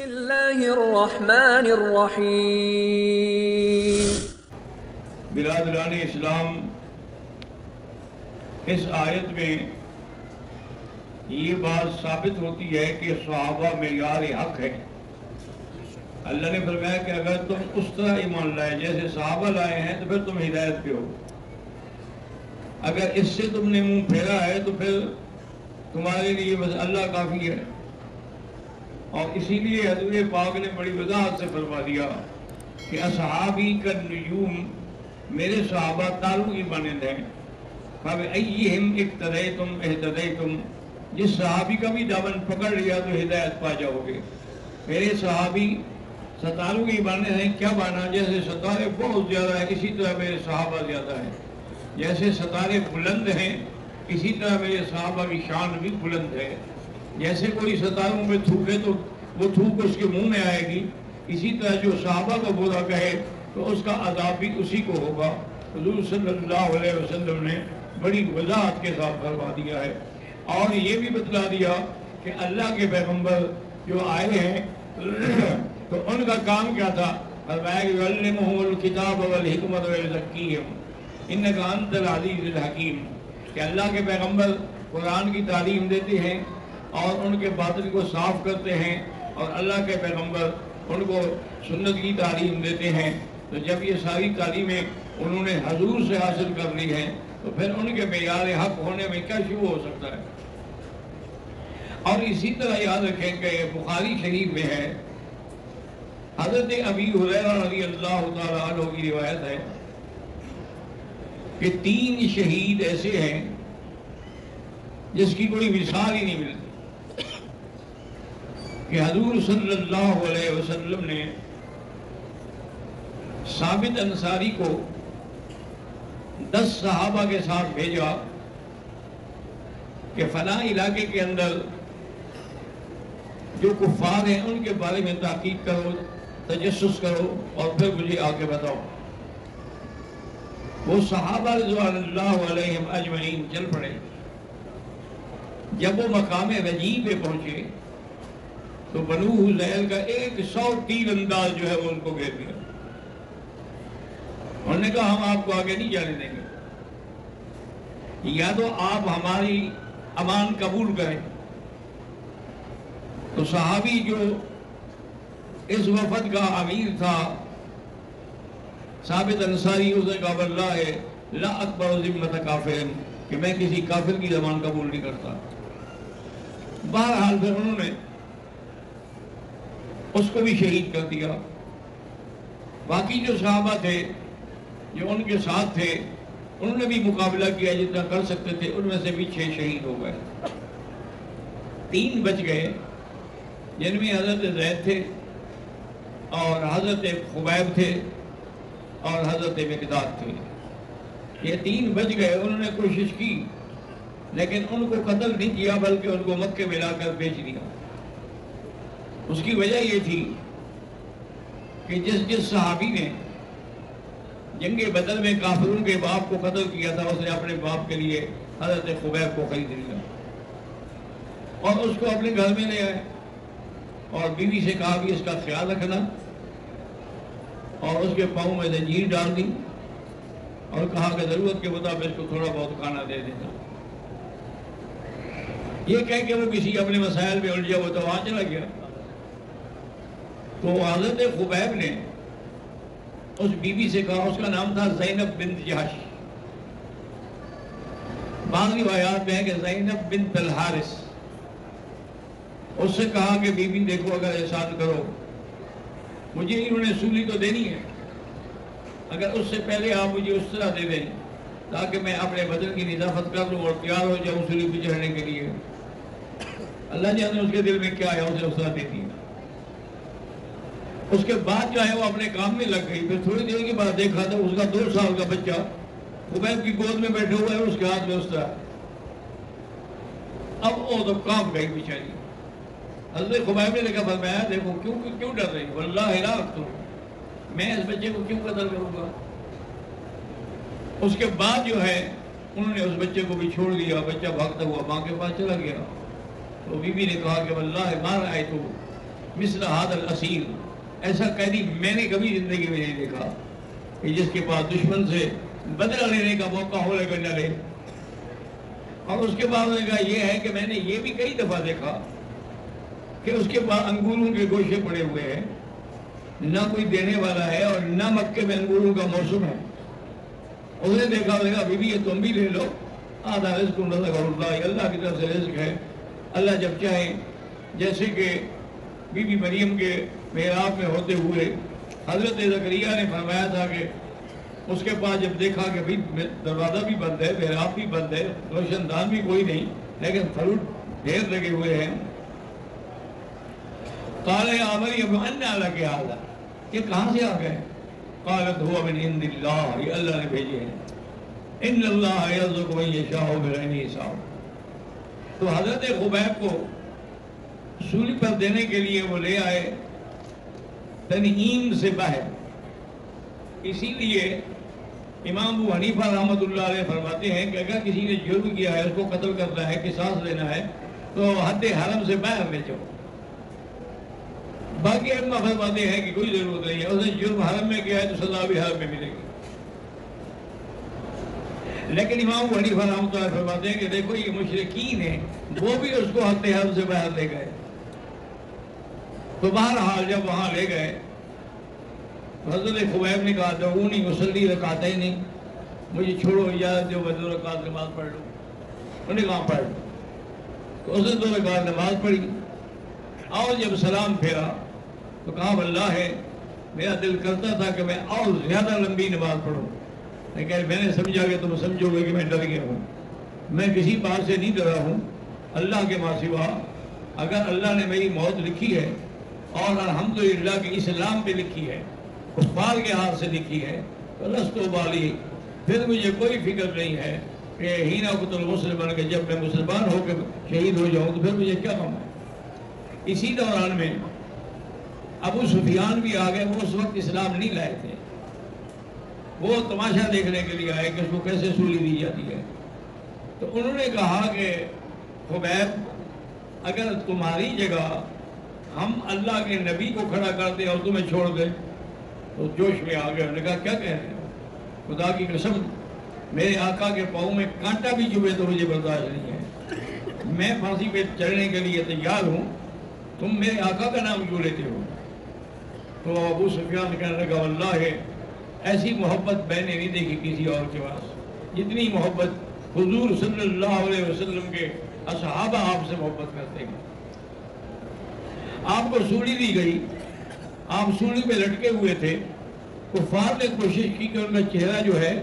اللہ الرحمن الرحیم۔ برادران اسلام، اس آیت میں یہ بات ثابت ہوتی ہے کہ صحابہ معیار حق ہے۔ اللہ نے فرمایا کہ اگر تم اس طرح ایمان لائے جیسے صحابہ لائے ہیں تو پھر تم ہدایت پہ ہو، اگر اس سے تم نے منہ پھیرا ہے تو پھر تمہارے لیے بس اللہ کافی ہے۔ اور اسی لیے حضور پاک نے بڑی وضاحت سے فرما دیا کہ اصحابی کا نجوم، میرے صحابہ تاروں کی مانند ہیں، فَبِأَيِّهِمْ اقْتَدَيْتُمْ اهْتَدَيْتُمْ، جس صحابی کا بھی دامن پکڑ لیا تو ہدایت پا جاؤ گے۔ میرے صحابی ستاروں کی مانند ہیں، کیا مانا؟ جیسے ستارے بہت زیادہ ہیں اسی طرح میرے صحابہ زیادہ ہیں، جیسے ستارے بلند ہیں اسی طرح میرے صحابہ کی شان بھی بلند ہے۔ جیسے کوئی ستاروں میں تھوکے تو وہ تھوک اس کے منہ میں آئے گی، اسی طرح جو صحابہ کو برا کہے تو اس کا عذاب بھی اسی کو ہوگا۔ حضور صلی اللہ علیہ وسلم نے بڑی وضاحت کے ساتھ فرما دیا ہے، اور یہ بھی بتلا دیا کہ اللہ کے پیغمبر جو آئے ہیں تو ان کا کام کیا تھا؟ فرمایا کہ وَعَلِّمُهُمُ الْكِتَابَ وَالْحِكْمَةَ وَيُزَكِّيهِمْ إِنَّكَ أَنْتَ الْعَزِيزُ الْحَكِيمُ، کہ اللہ کے پیغمبر قرآن کی تعلیم دیتے ہیں اور ان کے باطن کو صاف کرتے ہیں، اور اللہ کے پیغمبر ان کو سنت کی تعلیم دیتے ہیں۔ تو جب یہ ساری تعلیمیں انہوں نے حضور سے حاصل کر لی ہیں تو پھر ان کے معیار حق ہونے میں کیا شبہ ہو سکتا ہے؟ اور اسی طرح یاد رکھیں کہ بخاری شریف میں ہے، حضرت ابی ہریرہ رضی اللہ تعالیٰ عنہ کی روایت ہے کہ 3 شہید ایسے ہیں جس کی کوئی مثال ہی نہیں ملتی، کہ حضور صلی اللہ علیہ وسلم نے ثابت انصاری کو 10 صحابہ کے ساتھ بھیجا کہ فلاں علاقے کے اندر جو کفار ہیں ان کے بارے میں تحقیق کرو، تجسس کرو اور پھر مجھے آگے بتاؤ۔ وہ صحابہ رضوان اللہ علیہم اجمعین چل پڑے۔ جب وہ مقام رجیع پہ پہنچے تو بنو حذیل کا 100 تیر انداز جو ہے وہ ان کو گھیر دیا۔ انہوں نے کہا ہم آپ کو آگے نہیں جانے دیں گے، یا تو آپ ہماری امان قبول کریں۔ تو صحابی جو اس وفد کا امیر تھا ثابت انصاری، اس نے کہا واللہ لا اکبر ذمۃ کافر، کہ میں کسی کافر کی زبان قبول نہیں کرتا۔ بہرحال پھر انہوں نے اس کو بھی شہید کر دیا۔ باقی جو صحابہ تھے جو ان کے ساتھ تھے انہوں نے بھی مقابلہ کیا جتنا کر سکتے تھے، ان میں سے بھی 6 شہید ہو گئے، 3 بچ گئے، جن میں حضرت زید تھے اور حضرت خبیب تھے اور حضرت مقداد تھے۔ یہ 3 بچ گئے، انہوں نے کوشش کی لیکن ان کو قتل نہیں کیا بلکہ ان کو مکے میں لا کر بیچ دیا۔ اس کی وجہ یہ تھی کہ جس صحابی نے جنگ بدر میں کافروں کے باپ کو قتل کیا تھا اس نے اپنے باپ کے لیے حضرت خبیب کو خرید لیا اور اس کو اپنے گھر میں لے آئے اور بیوی سے کہا کہ اس کا خیال رکھنا، اور اس کے پاؤں میں زنجیر ڈال دی اور کہا کہ ضرورت کے مطابق اس کو تھوڑا بہت کھانا دے دینا۔ یہ کہہ کہ وہ کسی اپنے مسائل میں الجھا وہ تو وہاں چلا گیا۔ تو حضرت خبیب نے اس بیوی سے کہا، اس کا نام تھا زینب بنت جحش، بعض روایات میں ہے کہ زینب بنت الحارث، اس سے کہا کہ بی بی دیکھو اگر احسان کرو، مجھے انہوں نے سولی تو دینی ہے، اگر اس سے پہلے آپ مجھے اس طرح دے دیں تاکہ میں اپنے بدن کی نظافت کر لوں اور تیار ہو جاؤں سولی پہ چڑھنے کے لیے۔ اللہ جانے اس کے دل میں کیا آیا، اسے اس طرح دے دیا۔ اس کے بعد جو ہے وہ اپنے کام میں لگ گئی۔ پھر تھوڑی دیر کے بعد دیکھا تو اس کا 2 سال کا بچہ خبیب کی گود میں بیٹھے ہوا ہے، اس کے ہاتھ میں اس طرح۔ اب وہ تو کانپ گئی بیچاری۔ حضرت خبیب نے دیکھا، فرمایا دیکھو کیوں ڈر رہی؟ واللہ لا اقتل، میں اس بچے کو کیوں قتل کروں گا؟ اس کے بعد جو ہے انہوں نے اس بچے کو بھی چھوڑ دیا، بچہ بھاگتا ہوا ماں کے پاس چلا گیا۔ تو بی بی نے کہا کہ واللہ ما رأیت مثل هذا الاسیر، ایسا قیدی میں نے کبھی زندگی میں نہیں دیکھا کہ جس کے پاس دشمن سے بدلہ لینے کا موقع ہو لیکن نہ لے۔ اور اس کے بعد نے کہا یہ ہے کہ میں نے یہ بھی کئی دفعہ دیکھا کہ اس کے پاس انگوروں کے گوشے پڑے ہوئے ہیں، نہ کوئی دینے والا ہے اور نہ مکے میں انگوروں کا موسم ہے۔ اس نے دیکھا بی بی یہ تم بھی لے لو، آدھا رزق رزق اللہ، اللہ کی طرف سے رزق ہے، اللہ جب چاہے۔ جیسے کہ بی بی مریم کے محراب میں ہوتے ہوئے حضرت زکریا نے فرمایا تھا کہ اس کے پاس جب دیکھا کہ بھئی دروازہ بھی بند ہے، محراب بھی بند ہے، روشن دان بھی کوئی نہیں، لیکن پھروٹ ڈھیر لگے ہوئے ہیں، قال یا مریم انا لک ھذا، یہ کہاں سے آ گئے؟ قالت هو من عند اللہ، یہ اللہ نے بھیجے ہیں، ان اللہ یرزق من یشاء بغیر حساب۔ تو حضرت خبیب کو سولی پر دینے کے لیے وہ لے آئے تنعیم سے باہر۔ اسی لیے امام ابو حنیفہ رحمۃ اللہ علیہ فرماتے ہیں کہ اگر کسی نے جرم کیا ہے، اس کو قتل کرنا ہے، قصاص لینا ہے، تو حد حرم سے باہر لے جاؤ۔ باقی ائمہ فرماتے ہیں کہ کوئی ضرورت نہیں ہے، اس نے جرم حرم میں کیا ہے تو سزا بھی حرم میں ملے گی۔ لیکن امام ابو حنیفہ رحمۃ اللہ فرماتے ہیں کہ دیکھو یہ مشرکین ہیں، وہ بھی اس کو حد حرم سے باہر لے گئے۔ تو بہرحال جب وہاں لے گئے، حضرت خبیب نے کہا دعونی اصلی رکعتین، مجھے چھوڑو اجازت دو میں 2 رکعت نماز پڑھ لوں۔ انہوں نے کہا پڑھ لوں، تو اس نے 2 رکعت نماز پڑھی، اور جب سلام پھیرا تو کہا واللہ ہے میرا دل کرتا تھا کہ میں اور زیادہ لمبی نماز پڑھوں، لیکن میں نے سمجھا کہ تم سمجھو گے کہ میں ڈر گیا ہوں۔ میں کسی بات سے نہیں ڈرا ہوں اللہ کے ماں سوا۔ اگر اللہ نے میری موت لکھی ہے اور الحمدللہ کہ اسلام پہ لکھی ہے، کفار کے ہاتھ سے لکھی ہے، تو لست بالی، پھر مجھے کوئی فکر نہیں ہے کہ ہینا قتل مسلمان کہ جب میں مسلمان ہو کے شہید ہو جاؤں تو پھر مجھے کیا غم ہے۔ اسی دوران میں ابو سفیان بھی آ گئے، وہ اس وقت اسلام نہیں لائے تھے، وہ تماشا دیکھنے کے لیے آئے کہ اس کو کیسے سولی دی جاتی ہے۔ تو انہوں نے کہا کہ خبیب اگر تمہاری جگہ ہم اللہ کے نبی کو کھڑا کر دیں اور تمہیں چھوڑ دیں، تو جوش میں آ گئے۔ انہوں نے کہا کیا کہہ رہے ہو؟ خدا کی قسم میرے آقا کے پاؤں میں کانٹا بھی چبھے تو مجھے برداشت نہیں ہے، میں پھانسی پہ چڑھنے کے لیے تیار ہوں، تم میرے آقا کا نام کیوں لیتے ہو؟ تو ابو سفیان کہنے لگا واللہ ایسی محبت میں نے نہیں دیکھی کسی اور کے پاس، جتنی محبت حضور صلی اللہ علیہ وسلم کے اصحابہ آپ سے محبت کرتے ہیں۔ آپ کو سولی دی گئی، آپ سولی پہ لٹکے ہوئے تھے، کفار نے کوشش کی کہ ان کا چہرہ جو ہے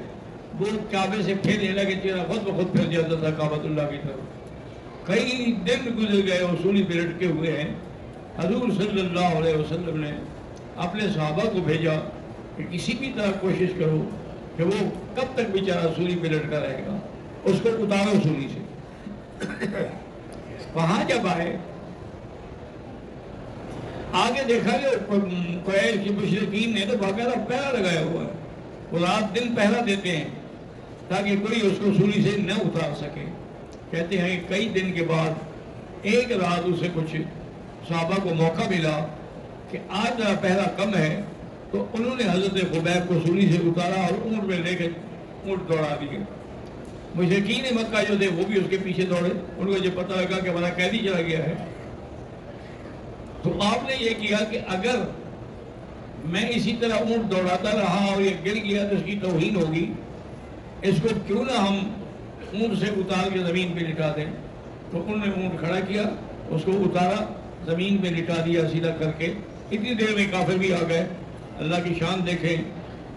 وہ کعبے سے پھیرنے لگے، چہرہ خود بخود پھیر جاتا تھا کعبۃ اللہ کی طرف۔ کئی دن گزر گئے اور سولی پہ لٹکے ہوئے ہیں۔ حضور صلی اللہ علیہ وسلم نے اپنے صحابہ کو بھیجا کہ کسی بھی طرح کوشش کرو کہ وہ کب تک بیچارہ سولی پہ لٹکا رہے گا، اس کو اتارو سولی سے۔ وہاں جب آئے آگے دیکھا کہ قریش کے مشرکین نے تو باقاعدہ پہرا لگایا ہوا ہے، وہ رات دن پہرا دیتے ہیں تاکہ کوئی اس کو سولی سے نہ اتار سکے۔ کہتے ہیں کئی دن کے بعد ایک رات اسے کچھ صحابہ کو موقع ملا کہ آج ذرا پہرا کم ہے، تو انہوں نے حضرت خبیب کو سولی سے اتارا اور اونٹ میں لے کے اونٹ دوڑا دیے۔ مشرکین مکہ جو تھے وہ بھی اس کے پیچھے دوڑے، ان کو جب پتہ لگا کہ ہمارا قیدی چلا گیا ہے، تو آپ نے یہ کیا کہ اگر میں اسی طرح اونٹ دوڑاتا رہا اور یہ گر گیا تو اس کی توہین ہوگی، اس کو کیوں نہ ہم اونٹ سے اتار کے زمین پہ لٹا دیں۔ تو انہوں نے اونٹ کھڑا کیا، اس کو اتارا، زمین پہ لٹا دیا سیدھا کر کے۔ اتنی دیر میں کافر بھی آ گئے۔ اللہ کی شان دیکھیں،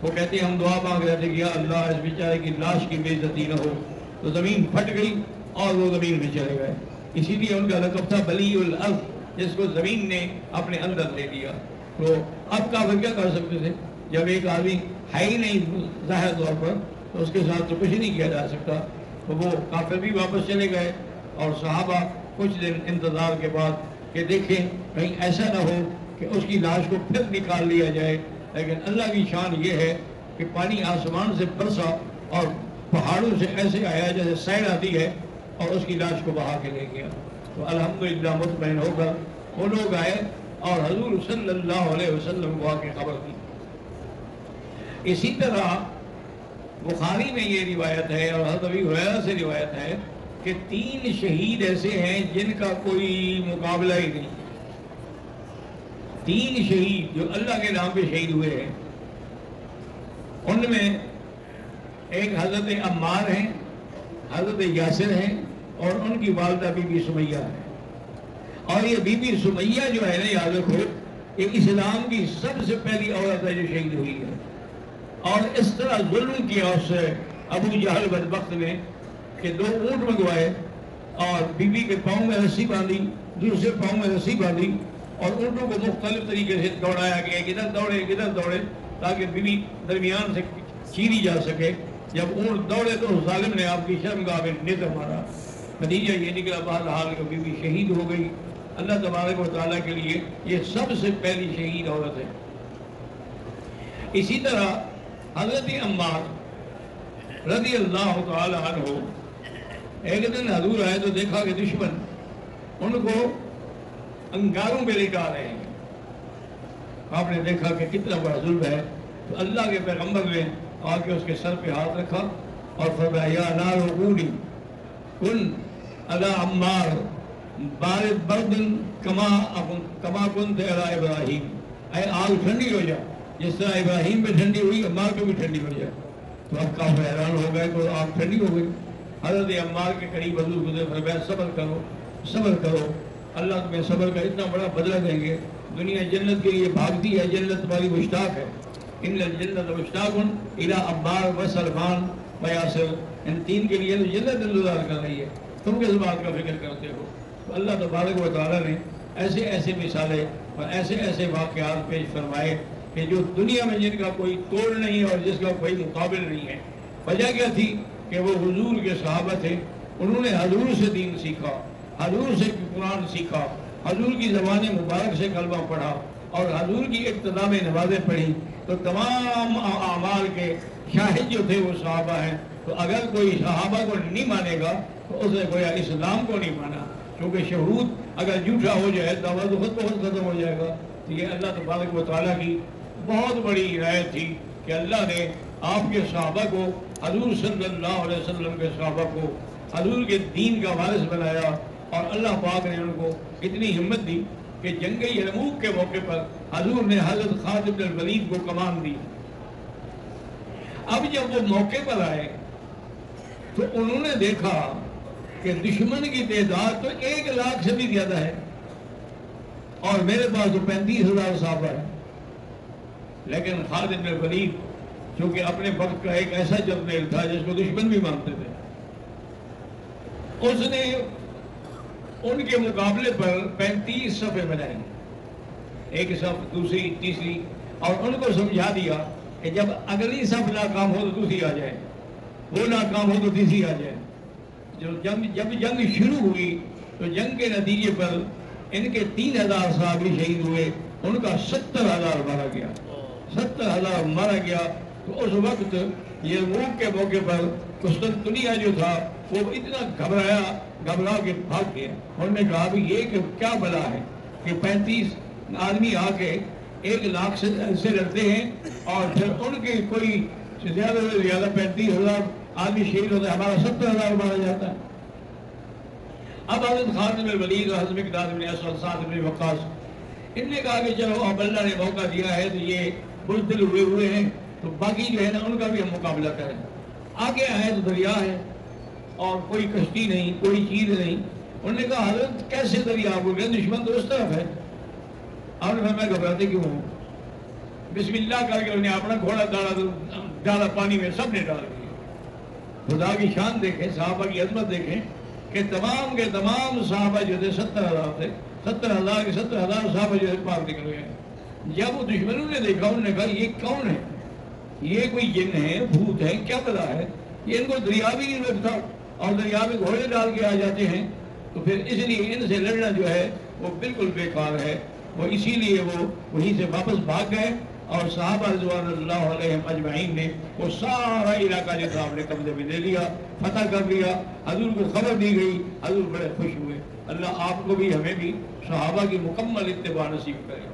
وہ کہتے ہیں ہم دعا مانگ رہے تھے کہ یا اللہ اس بیچارے کی لاش کی بے عزتی نہ ہو، تو زمین پھٹ گئی اور وہ زمین میں چلے گئے۔ اسی لیے ان کا لقب تھا بلی الارض، جس کو زمین نے اپنے اندر لے لیا۔ تو اب کافر کیا کر سکتے تھے؟ جب ایک آدمی ہے ہی نہیں ظاہر طور پر تو اس کے ساتھ تو کچھ نہیں کیا جا سکتا۔ تو وہ کافر بھی واپس چلے گئے، اور صحابہ کچھ دن انتظار کے بعد کہ دیکھیں کہیں ایسا نہ ہو کہ اس کی لاش کو پھر نکال لیا جائے۔ لیکن اللہ کی شان یہ ہے کہ پانی آسمان سے برسا اور پہاڑوں سے ایسے آیا جیسے سیل آتی ہے، اور اس کی لاش کو بہا کے لے گیا۔ تو الحمدللہ مطمئن ہو کر وہ لوگ آئے اور حضور صلی اللہ علیہ وسلم کو آ کے خبر دی۔ اسی طرح بخاری میں یہ روایت ہے اور حضرت ابی ہریرہ سے روایت ہے کہ 3 شہید ایسے ہیں جن کا کوئی مقابلہ ہی نہیں۔ 3 شہید جو اللہ کے نام پہ شہید ہوئے ہیں، ان میں ایک حضرت عمار ہیں، حضرت یاسر ہیں، اور ان کی والدہ بی بی سمیہ ہے۔ اور یہ بی بی سمیہ جو ہے نا، یاد رکھو، یہ اسلام کی سب سے پہلی عورت ہے جو شہید ہوئی ہے۔ اور اس طرح ظلم کیا اس سے ابو جہل بدبخت نے کہ 2 اونٹ منگوائے اور بی بی کے پاؤں میں رسی باندھی، دوسرے پاؤں میں رسی باندھی، اور اونٹوں کو مختلف طریقے سے دوڑایا گیا، کدھر دوڑے تاکہ بی بی درمیان سے چیری جا سکے۔ جب اونٹ دوڑے تو ظالم نے آپ کی شرمگاہ میں نظر مارا، نتیجہ یہ نکلا بہرحال کہ بی بی شہید ہو گئی۔ اللہ تبارک و تعالیٰ کے لیے یہ سب سے پہلی شہید عورت ہے۔ اسی طرح حضرت عمار رضی اللہ تعالی عنہ، ایک دن حضور آئے تو دیکھا کہ دشمن ان کو انگاروں پہ لٹا رہے ہیں۔ آپ نے دیکھا کہ کتنا بڑا ظلم ہے، تو اللہ کے پیغمبر نے آ کے اس کے سر پہ ہاتھ رکھا اور فرمایا یا نار غولی کن علی عمار بارد بردن کما کنت علی ابراہیم، اے آگ ٹھنڈی ہو جا جس طرح ابراہیم پہ ٹھنڈی ہوئی، عمار پہ بھی ٹھنڈی ہو جائے۔ تو اب کافر حیران ہو گئے تو آگ ٹھنڈی ہو گئی۔ حضرت عمار کے قریب حضور گزرے، فرمایا صبر کرو، اللہ تمہیں صبر کا اتنا بڑا بدلہ دیں گے۔ دنیا جنت کے لیے بھاگتی ہے، جنت تمہاری مشتاق ہے۔ ان الجنت مشتاق الی عمار و سلمان و یاسر، ان 3 کے لیے تو جنت انتظار کر رہی ہے، تم کس بات کا فکر کرتے ہو؟ تو اللہ تبارک و تعالیٰ نے ایسے مثالیں اور ایسے واقعات پیش فرمائے کہ جو دنیا میں جن کا کوئی توڑ نہیں اور جس کا کوئی مقابل نہیں ہے۔ وجہ کیا تھی کہ وہ حضور کے صحابہ تھے، انہوں نے حضور سے دین سیکھا، حضور سے قرآن سیکھا، حضور کی زبان مبارک سے کلمہ پڑھا اور حضور کی اقتداء میں نمازیں پڑھی۔ تو تمام اعمال کے شاہد جو تھے وہ صحابہ ہیں۔ تو اگر کوئی صحابہ کو نہیں مانے گا تو اس نے گویا اسلام کو نہیں مانا، کیونکہ شہود اگر جھوٹا ہو جائے تو خود بخود ختم ہو جائے گا۔ تو یہ اللہ تبارک و تعالیٰ کی بہت بڑی عنایت تھی کہ اللہ نے آپ کے صحابہ کو، حضور صلی اللہ علیہ وسلم کے صحابہ کو حضور کے دین کا وارث بنایا، اور اللہ پاک نے ان کو اتنی ہمت دی کہ جنگ یرموک کے موقع پر حضور نے حضرت خالد بن الولید کو کمان دی۔ اب جب وہ موقع پر آئے تو انہوں نے دیکھا کہ دشمن کی تعداد تو 1 لاکھ سے بھی زیادہ ہے اور میرے پاس تو 35,000 صحابہ ہیں، لیکن خالد بن الولید چونکہ اپنے وقت کا ایک ایسا جرنیل تھا جس کو دشمن بھی مانتے تھے، اس نے ان کے مقابلے پر 35 صفیں بنائیں، ایک صف، دوسری، تیسری، اور ان کو سمجھا دیا کہ جب اگلی صف ناکام ہو تو دوسری آ جائے، وہ ناکام ہو تو تیسری آ جائے۔ جب جنگ شروع ہوئی تو جنگ کے نتیجے پر ان کے 3,000 صحابی شہید ہوئے، ان کا 70,000 مارا گیا، 70,000 مارا گیا۔ تو اس وقت یرموک کے موقع پر قسطنطنیہ جو تھا وہ اتنا گھبرا کے بھاگ گیا۔ انہوں نے کہا بھی یہ کہ کیا بلا ہے کہ 35 آدمی آ کے 1 لاکھ سے لڑتے ہیں اور پھر ان کے کوئی زیادہ سے زیادہ 35,000 آدمی شہید ہوتا ہے، ہمارا 70,000 مارا جاتا ہے۔ اب حضرت خالد بن الولید اور حضرت مقداد بن اسود، سعد بن وقاص، ان نے کہا کہ چلو اب اللہ نے موقع دیا ہے تو یہ بزدل ہوئے ہیں تو باقی جو ہے نا ان کا بھی ہم مقابلہ کریں۔ آگے آئے تو دریا ہے اور کوئی کشتی نہیں، کوئی چیز نہیں۔ انہوں نے کہا حضرت کیسے دریا؟ وہ کہ دشمن تو اس طرف ہے۔ اور میں گھبراتے کیوں ہوں؟ بسم اللہ کر کے انہیں اپنا گھوڑا ڈالا پانی میں، سب نے ڈال دیا۔ خدا کی شان دیکھیں، صحابہ کی عظمت دیکھیں کہ تمام کے تمام صحابہ جو تھے 70,000 تھے، 70,000 کے 70,000 صحابہ جو پار نکل گئے۔ جب وہ دشمنوں نے دیکھا انہوں نے کہا یہ کون ہے؟ یہ کوئی جن ہے، بھوت ہے، کیا پتا ہے؟ یہ ان کو دریا بھی نہیں رکھتا اور دریا میں گھوڑے ڈال کے آ جاتے ہیں، تو پھر اس لیے ان سے لڑنا جو ہے وہ بالکل بیکار ہے۔ وہ اسی لیے وہ وہیں سے واپس بھاگ گئے اور صحابہ رضوان اللہ علیہم اجمعین نے وہ سارا علاقہ جو تھا اپنے قبضے میں لے لیا، فتح کر لیا، حضور کو خبر دی گئی، حضور بڑے خوش ہوئے۔ اللہ آپ کو بھی ہمیں بھی صحابہ کی مکمل اتباع نصیب کرے۔